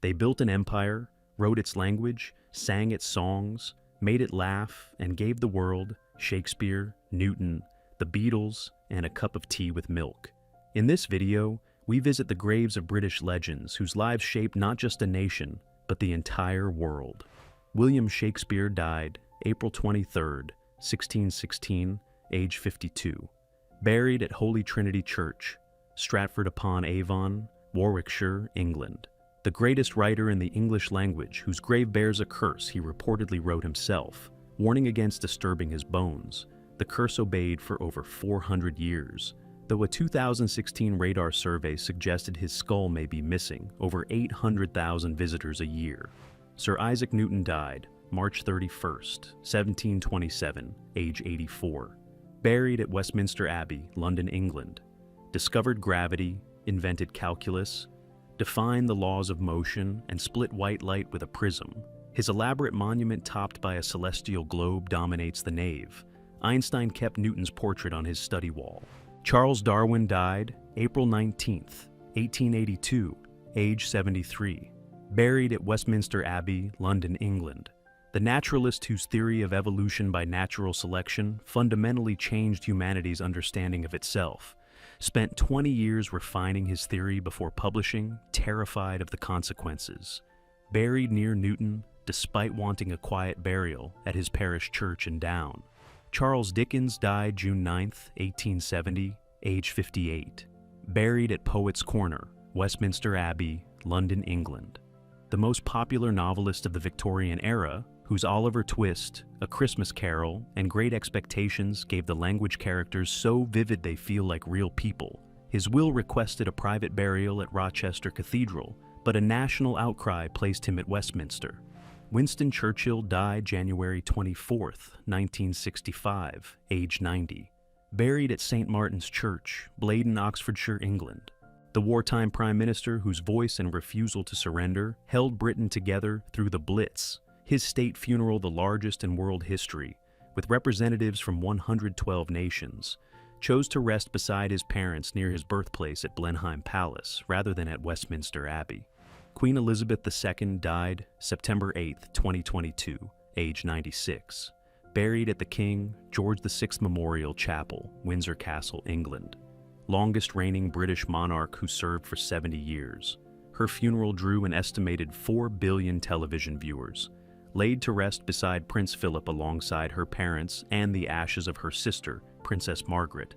They built an empire, wrote its language, sang its songs, made it laugh, and gave the world Shakespeare, Newton, the Beatles, and a cup of tea with milk. In this video, we visit the graves of British legends whose lives shaped not just a nation, but the entire world. William Shakespeare died April 23, 1616, age 52. Buried at Holy Trinity Church, Stratford-upon-Avon, Warwickshire, England. The greatest writer in the English language whose grave bears a curse he reportedly wrote himself, warning against disturbing his bones. The curse obeyed for over 400 years, though a 2016 radar survey suggested his skull may be missing over 800,000 visitors a year. Sir Isaac Newton died March 31, 1727, age 84. Buried at Westminster Abbey, London, England. Discovered gravity, invented calculus, defined the laws of motion, and split white light with a prism. His elaborate monument topped by a celestial globe dominates the nave. Einstein kept Newton's portrait on his study wall. Charles Darwin died April 19, 1882, age 73. Buried at Westminster Abbey, London, England. The naturalist whose theory of evolution by natural selection fundamentally changed humanity's understanding of itself, spent 20 years refining his theory before publishing, terrified of the consequences. Buried near Newton, despite wanting a quiet burial at his parish church in Down. Charles Dickens died June 9, 1870, age 58. Buried at Poets' Corner, Westminster Abbey, London, England. The most popular novelist of the Victorian era, whose Oliver Twist, A Christmas Carol, and Great Expectations gave the language characters so vivid they feel like real people. His will requested a private burial at Rochester Cathedral, but a national outcry placed him at Westminster. Winston Churchill died January 24, 1965, age 90. Buried at St. Martin's Church, Blaydon, Oxfordshire, England. The wartime prime minister whose voice and refusal to surrender held Britain together through the Blitz. His state funeral the largest in world history, with representatives from 112 nations, chose to rest beside his parents near his birthplace at Blenheim Palace rather than at Westminster Abbey. Queen Elizabeth II died September 8, 2022, age 96. Buried at the King George VI Memorial Chapel, Windsor Castle, England. Longest reigning British monarch who served for 70 years. Her funeral drew an estimated 4 billion television viewers. Laid to rest beside Prince Philip alongside her parents and the ashes of her sister, Princess Margaret.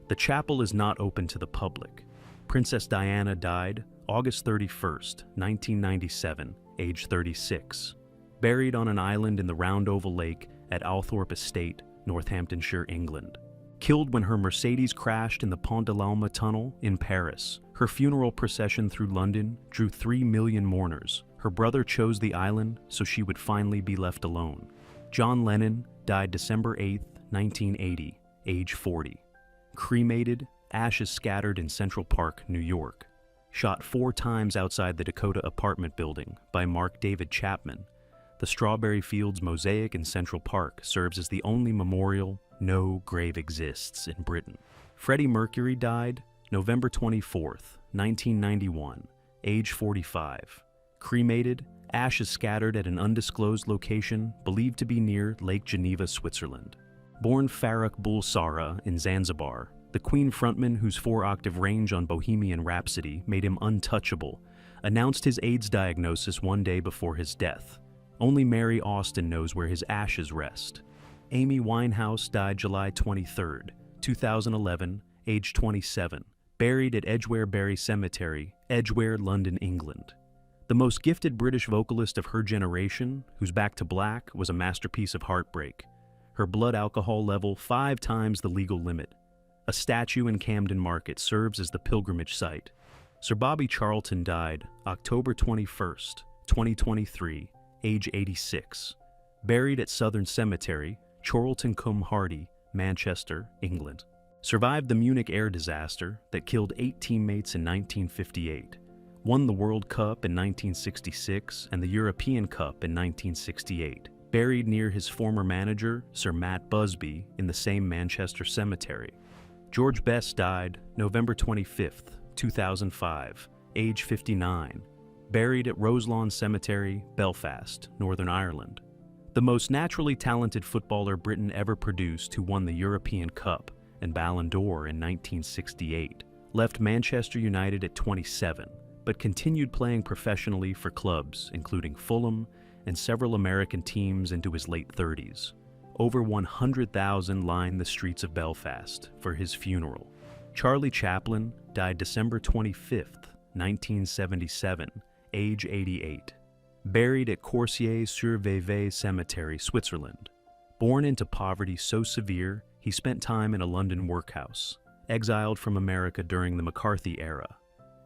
The chapel is not open to the public. Princess Diana died August 31, 1997, age 36. Buried on an island in the Round Oval Lake at Althorpe Estate, Northamptonshire, England. Killed when her Mercedes crashed in the Pont de l'Alma tunnel in Paris. Her funeral procession through London drew 3 million mourners. Her brother chose the island so she would finally be left alone. John Lennon died December 8, 1980, age 40. Cremated, ashes scattered in Central Park, New York. Shot 4 times outside the Dakota apartment building by Mark David Chapman. The Strawberry Fields mosaic in Central Park serves as the only memorial no grave exists in Britain. Freddie Mercury died November 24, 1991, age 45. Cremated, ashes scattered at an undisclosed location believed to be near Lake Geneva, Switzerland. Born Farrokh Bulsara in Zanzibar, the Queen frontman whose 4-octave range on Bohemian Rhapsody made him untouchable, announced his AIDS diagnosis one day before his death. Only Mary Austin knows where his ashes rest. Amy Winehouse died July 23, 2011, age 27, buried at Edgware Cemetery, Edgware, London, England. The most gifted British vocalist of her generation, whose Back to Black was a masterpiece of heartbreak. Her blood alcohol level 5 times the legal limit. A statue in Camden Market serves as the pilgrimage site. Sir Bobby Charlton died October 21, 2023, age 86. Buried at Southern Cemetery, Chorlton-cum-Hardy, Manchester, England. Survived the Munich air disaster that killed 8 teammates in 1958. Won the World Cup in 1966 and the European Cup in 1968. Buried near his former manager, Sir Matt Busby, in the same Manchester cemetery. George Best died November 25, 2005, age 59. buried at Roselawn Cemetery, Belfast, Northern Ireland. The most naturally talented footballer Britain ever produced, who won the European Cup and Ballon d'Or in 1968, left Manchester United at 27, but continued playing professionally for clubs including Fulham and several American teams into his late 30s. Over 100,000 lined the streets of Belfast for his funeral. Charlie Chaplin died December 25, 1977, age 88. Buried at Coursier-sur-Vevey Cemetery, Switzerland. Born into poverty so severe, he spent time in a London workhouse, exiled from America during the McCarthy era.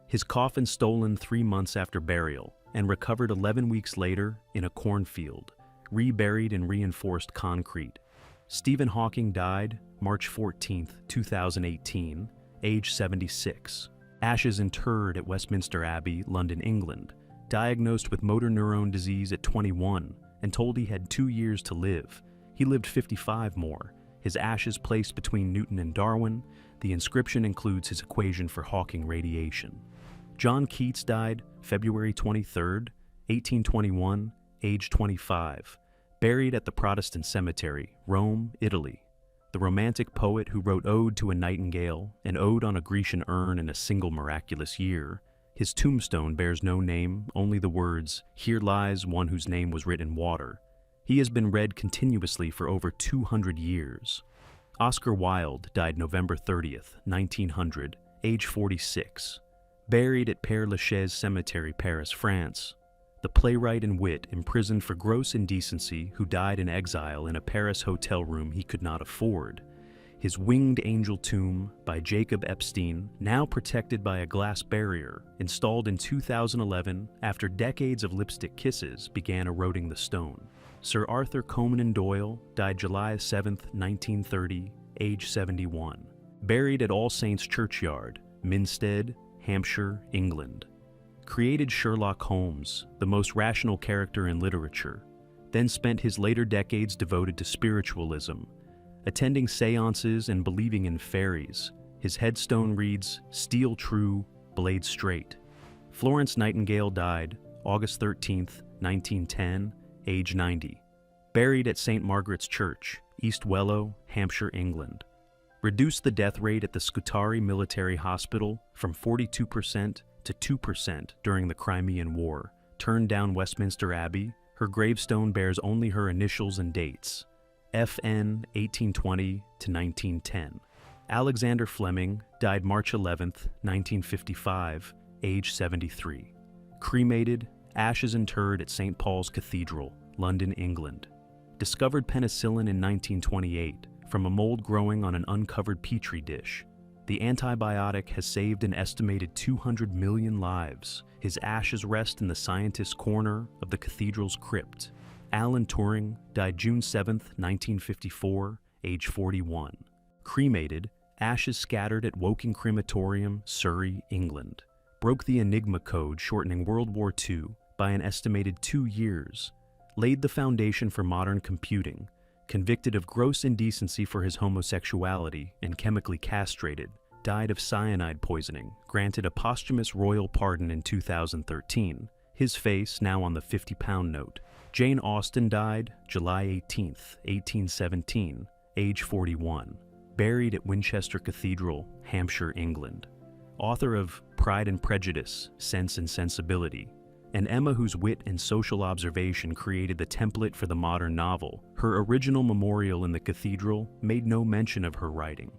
His coffin stolen 3 months after burial and recovered 11 weeks later in a cornfield, reburied in reinforced concrete. Stephen Hawking died March 14, 2018, age 76. Ashes interred at Westminster Abbey, London, England. Diagnosed with motor neurone disease at 21 and told he had 2 years to live. He lived 55 more. His ashes placed between Newton and Darwin. The inscription includes his equation for Hawking radiation. John Keats died February 23, 1821, age 25. Buried at the Protestant Cemetery, Rome, Italy. The romantic poet who wrote Ode to a Nightingale and Ode on a Grecian Urn in a Single Miraculous Year. His tombstone bears no name, only the words, "Here lies one whose name was writ in water." He has been read continuously for over 200 years. Oscar Wilde died November 30th, 1900, age 46. Buried at Père Lachaise Cemetery, Paris, France. The playwright and wit imprisoned for gross indecency who died in exile in a Paris hotel room he could not afford. His Winged Angel Tomb by Jacob Epstein, now protected by a glass barrier, installed in 2011 after decades of lipstick kisses began eroding the stone. Sir Arthur Conan Doyle died July 7, 1930, age 71. Buried at All Saints Churchyard, Minstead, Hampshire, England. Created Sherlock Holmes, the most rational character in literature, then spent his later decades devoted to spiritualism, attending seances and believing in fairies. His headstone reads, "Steel true, blade straight." Florence Nightingale died August 13, 1910, age 90. Buried at St. Margaret's Church, East Wellow, Hampshire, England. Reduced the death rate at the Scutari Military Hospital from 42% to 2% during the Crimean War. Turned down Westminster Abbey. Her gravestone bears only her initials and dates. FN 1820 to 1910. Alexander Fleming died March 11, 1955, age 73. Cremated, ashes interred at St. Paul's Cathedral, London, England. Discovered penicillin in 1928 from a mold growing on an uncovered petri dish. The antibiotic has saved an estimated 200 million lives. His ashes rest in the scientist's corner of the cathedral's crypt. Alan Turing died June 7, 1954, age 41. Cremated, ashes scattered at Woking Crematorium, Surrey, England. Broke the Enigma code, shortening World War II by an estimated 2 years. Laid the foundation for modern computing. Convicted of gross indecency for his homosexuality and chemically castrated. Died of cyanide poisoning. Granted a posthumous royal pardon in 2013. His face now on the 50-pound note. Jane Austen died July 18, 1817, age 41. Buried at Winchester Cathedral, Hampshire, England. Author of Pride and Prejudice, Sense and Sensibility. An Emma whose wit and social observation created the template for the modern novel. Her original memorial in the cathedral made no mention of her writing.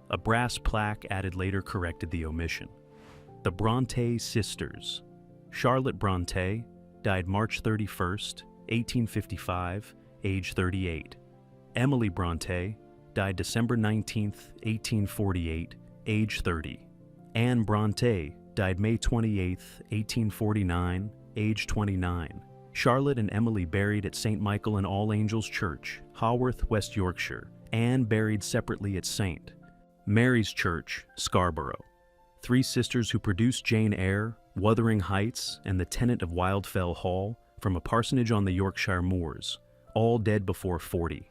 A brass plaque added later corrected the omission. The Bronte Sisters. Charlotte Bronte died March 31, 1855, age 38. Emily Bronte died December 19, 1848, age 30. Anne Bronte died May 28, 1849, age 29. Charlotte and Emily buried at St. Michael and All Angels Church, Haworth, West Yorkshire. Anne buried separately at St. Mary's Church, Scarborough. Three sisters who produced Jane Eyre, Wuthering Heights, and The Tenant of Wildfell Hall from a parsonage on the Yorkshire moors, all dead before 40.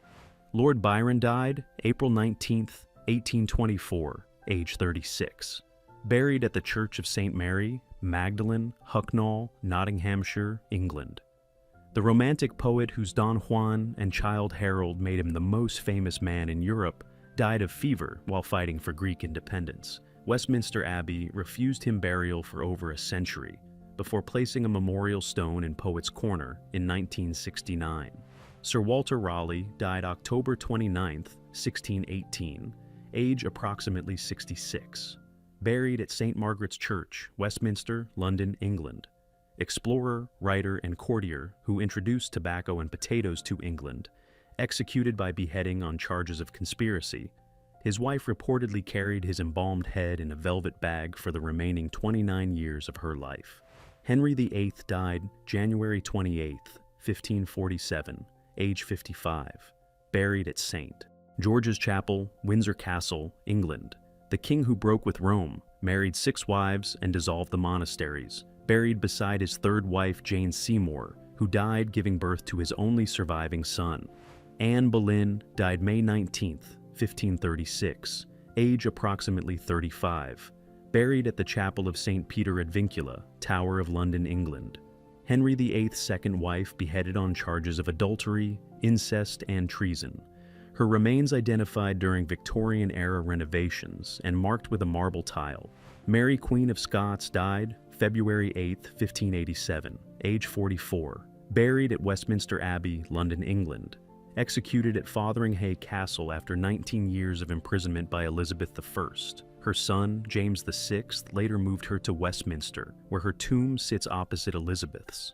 Lord Byron died April 19, 1824, age 36. Buried at the Church of St. Mary, Magdalen, Hucknall, Nottinghamshire, England. The Romantic poet whose Don Juan and Childe Harold made him the most famous man in Europe died of fever while fighting for Greek independence. Westminster Abbey refused him burial for over a century, before placing a memorial stone in Poets' Corner in 1969. Sir Walter Raleigh died October 29, 1618, age approximately 66. Buried at St. Margaret's Church, Westminster, London, England. Explorer, writer, and courtier who introduced tobacco and potatoes to England, executed by beheading on charges of conspiracy. His wife reportedly carried his embalmed head in a velvet bag for the remaining 29 years of her life. Henry VIII died January 28, 1547, age 55, buried at St. George's Chapel, Windsor Castle, England. The king who broke with Rome, married 6 wives, and dissolved the monasteries, buried beside his third wife Jane Seymour, who died giving birth to his only surviving son. Anne Boleyn died May 19, 1536, age approximately 35, buried at the Chapel of St. Peter ad Vincula, Tower of London, England. Henry VIII's second wife beheaded on charges of adultery, incest, and treason. Her remains identified during Victorian-era renovations and marked with a marble tile. Mary Queen of Scots died February 8, 1587, age 44, buried at Westminster Abbey, London, England. Executed at Fotheringhay Castle after 19 years of imprisonment by Elizabeth I. Her son, James VI, later moved her to Westminster, where her tomb sits opposite Elizabeth's.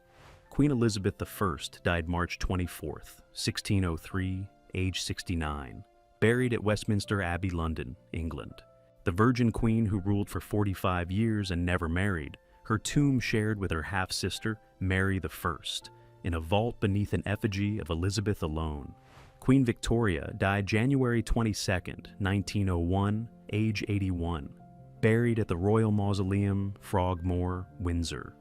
Queen Elizabeth I died March 24, 1603, age 69, buried at Westminster Abbey, London, England. The Virgin Queen who ruled for 45 years and never married, her tomb shared with her half-sister, Mary I, in a vault beneath an effigy of Elizabeth alone. Queen Victoria died January 22, 1901, age 81, buried at the Royal Mausoleum, Frogmore, Windsor.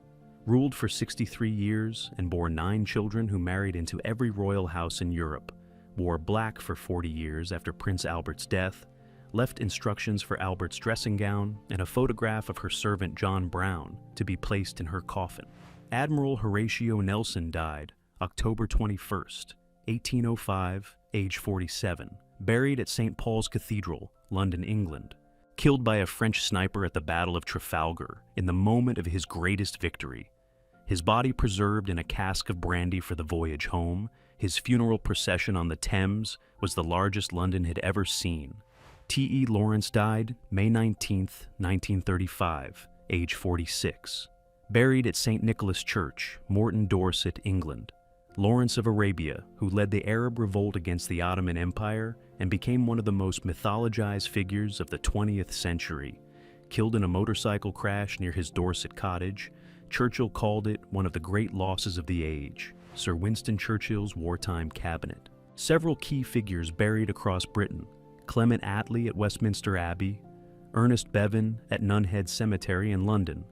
Ruled for 63 years and bore 9 children who married into every royal house in Europe, wore black for 40 years after Prince Albert's death, left instructions for Albert's dressing gown and a photograph of her servant John Brown to be placed in her coffin. Admiral Horatio Nelson died October 21, 1805, age 47, buried at St. Paul's Cathedral, London, England. Killed by a French sniper at the Battle of Trafalgar in the moment of his greatest victory. His body preserved in a cask of brandy for the voyage home, his funeral procession on the Thames was the largest London had ever seen. T.E. Lawrence died May 19, 1935, age 46. Buried at St. Nicholas Church, Morton, Dorset, England. Lawrence of Arabia, who led the Arab revolt against the Ottoman Empire and became one of the most mythologized figures of the 20th century. Killed in a motorcycle crash near his Dorset cottage, Churchill called it one of the great losses of the age, Sir Winston Churchill's wartime cabinet. Several key figures buried across Britain: Clement Attlee at Westminster Abbey, Ernest Bevan at Nunhead Cemetery in London,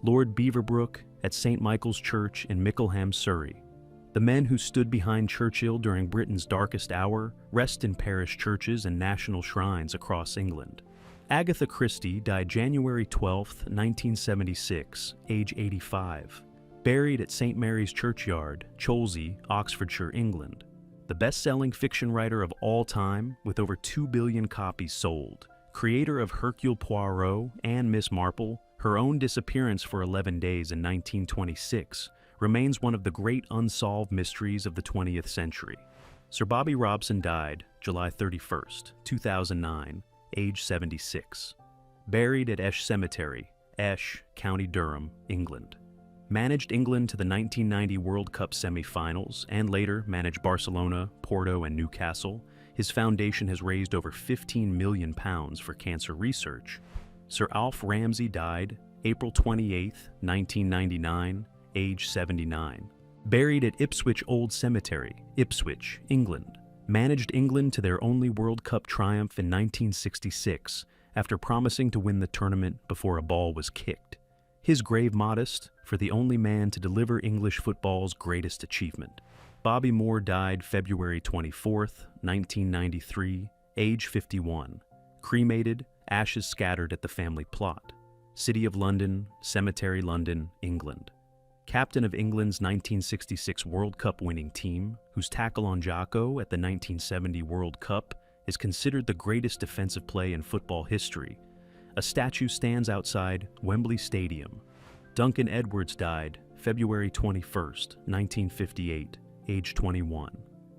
Lord Beaverbrook at St. Michael's Church in Mickleham, Surrey. The men who stood behind Churchill during Britain's darkest hour rest in parish churches and national shrines across England. Agatha Christie died January 12, 1976, age 85, buried at St. Mary's Churchyard, Cholsey, Oxfordshire, England. The best-selling fiction writer of all time, with over 2 billion copies sold, creator of Hercule Poirot and Miss Marple, her own disappearance for 11 days in 1926 remains one of the great unsolved mysteries of the 20th century. Sir Bobby Robson died July 31, 2009, age 76. Buried at Esh Cemetery, Esh, County Durham, England. Managed England to the 1990 World Cup semi-finals and later managed Barcelona, Porto, and Newcastle. His foundation has raised over £15 million for cancer research. Sir Alf Ramsey died April 28, 1999, age 79. Buried at Ipswich Old Cemetery, Ipswich, England. Managed England to their only World Cup triumph in 1966 after promising to win the tournament before a ball was kicked. His grave modest for the only man to deliver English football's greatest achievement. Bobby Moore died February 24, 1993, age 51. Cremated, ashes scattered at the family plot. City of London, Cemetery, London, England. Captain of England's 1966 World Cup winning team, whose tackle on Jocko at the 1970 World Cup is considered the greatest defensive play in football history. A statue stands outside Wembley Stadium. Duncan Edwards died February 21, 1958, age 21.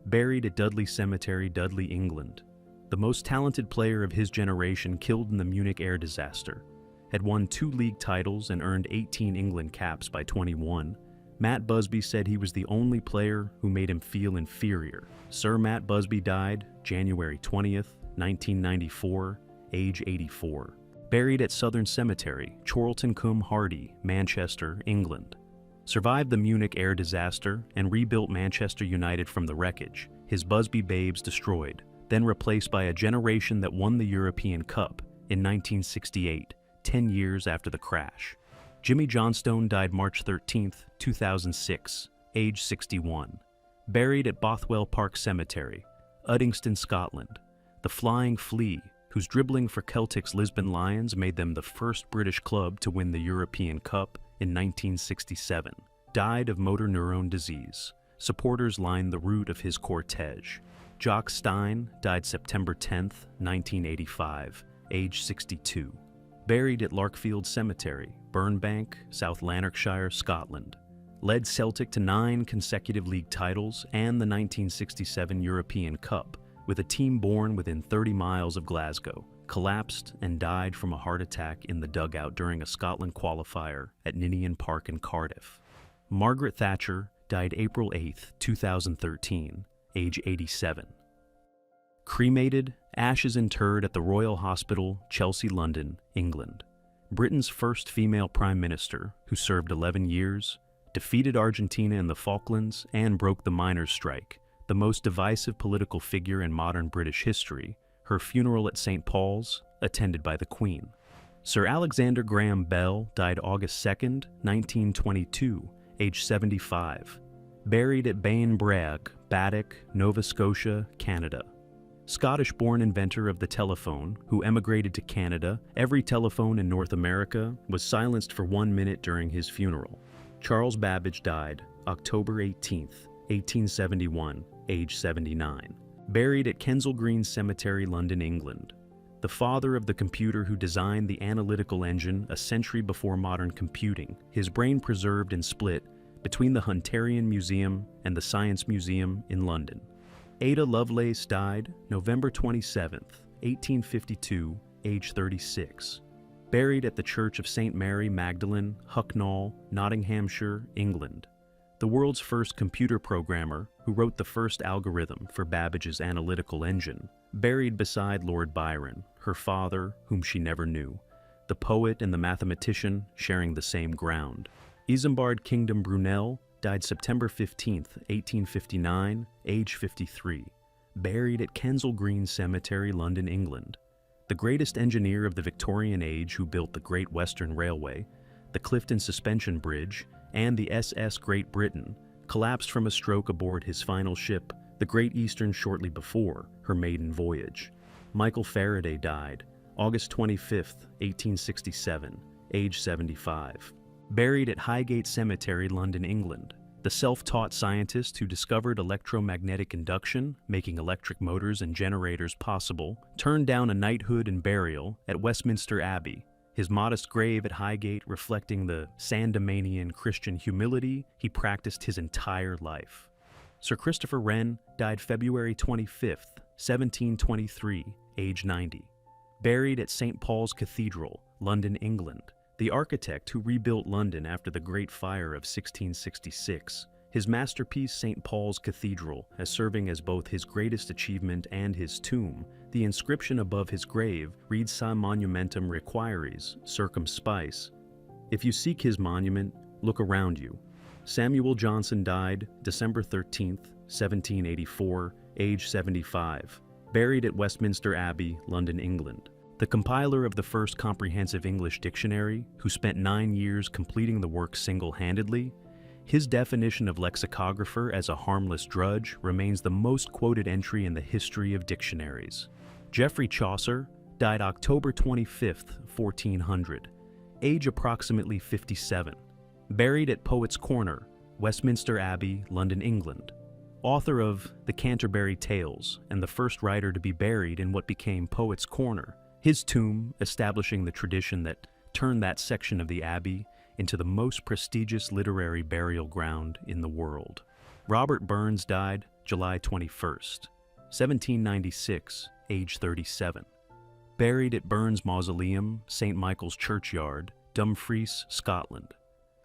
Buried at Dudley Cemetery, Dudley, England. The most talented player of his generation killed in the Munich air disaster. Had won 2 league titles and earned 18 England caps by 21. Matt Busby said he was the only player who made him feel inferior. Sir Matt Busby died January 20th, 1994, age 84. Buried at Southern Cemetery, Chorlton-cum-Hardy, Manchester, England. Survived the Munich air disaster and rebuilt Manchester United from the wreckage, his Busby babes destroyed, then replaced by a generation that won the European Cup in 1968, 10 years after the crash. Jimmy Johnstone died March 13, 2006, age 61. Buried at Bothwell Park Cemetery, Uddingston, Scotland. The Flying Flea, whose dribbling for Celtic's Lisbon Lions made them the first British club to win the European Cup in 1967, died of motor neurone disease. Supporters lined the route of his cortege. Jock Stein died September 10, 1985, age 62. Buried at Larkfield Cemetery, Burnbank, South Lanarkshire, Scotland. Led Celtic to 9 consecutive league titles and the 1967 European Cup, with a team born within 30 miles of Glasgow. Collapsed and died from a heart attack in the dugout during a Scotland qualifier at Ninian Park in Cardiff. Margaret Thatcher died April 8, 2013, age 87. Cremated, ashes interred at the Royal Hospital, Chelsea, London, England. Britain's first female prime minister, who served 11 years, defeated Argentina in the Falklands and broke the miners' strike, the most divisive political figure in modern British history. Her funeral at St. Paul's, attended by the Queen. Sir Alexander Graham Bell died August 2, 1922, age 75. Buried at Bainbrig, Baddeck, Nova Scotia, Canada. Scottish-born inventor of the telephone, who emigrated to Canada, every telephone in North America was silenced for 1 minute during his funeral. Charles Babbage died October 18, 1871, age 79. Buried at Kensal Green Cemetery, London, England. The father of the computer who designed the analytical engine a century before modern computing, his brain preserved and split between the Hunterian Museum and the Science Museum in London. Ada Lovelace died November 27, 1852, age 36. Buried at the Church of St. Mary Magdalene, Hucknall, Nottinghamshire, England. The world's first computer programmer who wrote the first algorithm for Babbage's analytical engine, buried beside Lord Byron, her father, whom she never knew, the poet and the mathematician sharing the same ground. Isambard Kingdom Brunel died September 15, 1859, age 53, buried at Kensal Green Cemetery, London, England. The greatest engineer of the Victorian age who built the Great Western Railway, the Clifton Suspension Bridge, and the SS Great Britain, collapsed from a stroke aboard his final ship, the Great Eastern, shortly before her maiden voyage. Michael Faraday died August 25, 1867, age 75. Buried at Highgate Cemetery, London, England. The self-taught scientist who discovered electromagnetic induction, making electric motors and generators possible, turned down a knighthood and burial at Westminster Abbey, his modest grave at Highgate reflecting the Sandemanian Christian humility he practiced his entire life. Sir Christopher Wren died February 25, 1723, age 90. Buried at St. Paul's Cathedral, London, England. The architect who rebuilt London after the Great Fire of 1666, his masterpiece St. Paul's Cathedral as serving as both his greatest achievement and his tomb. The inscription above his grave reads Sam monumentum requiris, circumspice. If you seek his monument, look around you. Samuel Johnson died December 13, 1784, age 75, buried at Westminster Abbey, London, England. The compiler of the first comprehensive English dictionary, who spent 9 years completing the work single-handedly, his definition of lexicographer as a harmless drudge remains the most quoted entry in the history of dictionaries. Geoffrey Chaucer died October 25, 1400, age approximately 57. Buried at Poet's Corner, Westminster Abbey, London, England. Author of The Canterbury Tales and the first writer to be buried in what became Poet's Corner, his tomb establishing the tradition that turned that section of the Abbey into the most prestigious literary burial ground in the world. Robert Burns died July 21st, 1796, age 37. Buried at Burns Mausoleum, St. Michael's Churchyard, Dumfries, Scotland.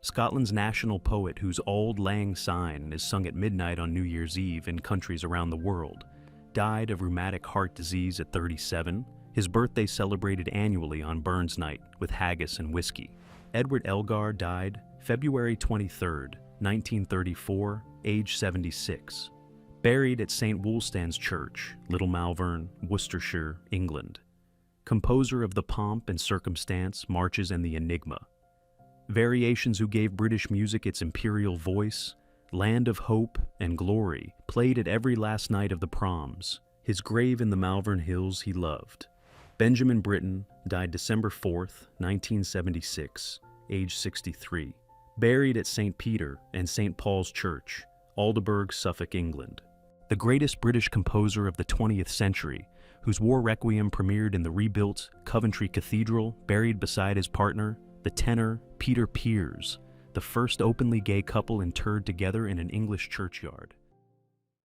Scotland's national poet whose Auld Lang Syne is sung at midnight on New Year's Eve in countries around the world, died of rheumatic heart disease at 37, his birthday celebrated annually on Burns Night with haggis and whiskey. Edward Elgar died February 23, 1934, age 76. Buried at St. Wulstan's Church, Little Malvern, Worcestershire, England. Composer of the Pomp and Circumstance, Marches and the Enigma. Variations who gave British music its imperial voice, Land of Hope and Glory, played at every last night of the proms. His grave in the Malvern Hills he loved. Benjamin Britten died December 4th, 1976, age 63. Buried at St. Peter and St. Paul's Church, Aldeburgh, Suffolk, England. The greatest British composer of the 20th century, whose war requiem premiered in the rebuilt Coventry Cathedral, buried beside his partner, the tenor Peter Pears, the first openly gay couple interred together in an English churchyard.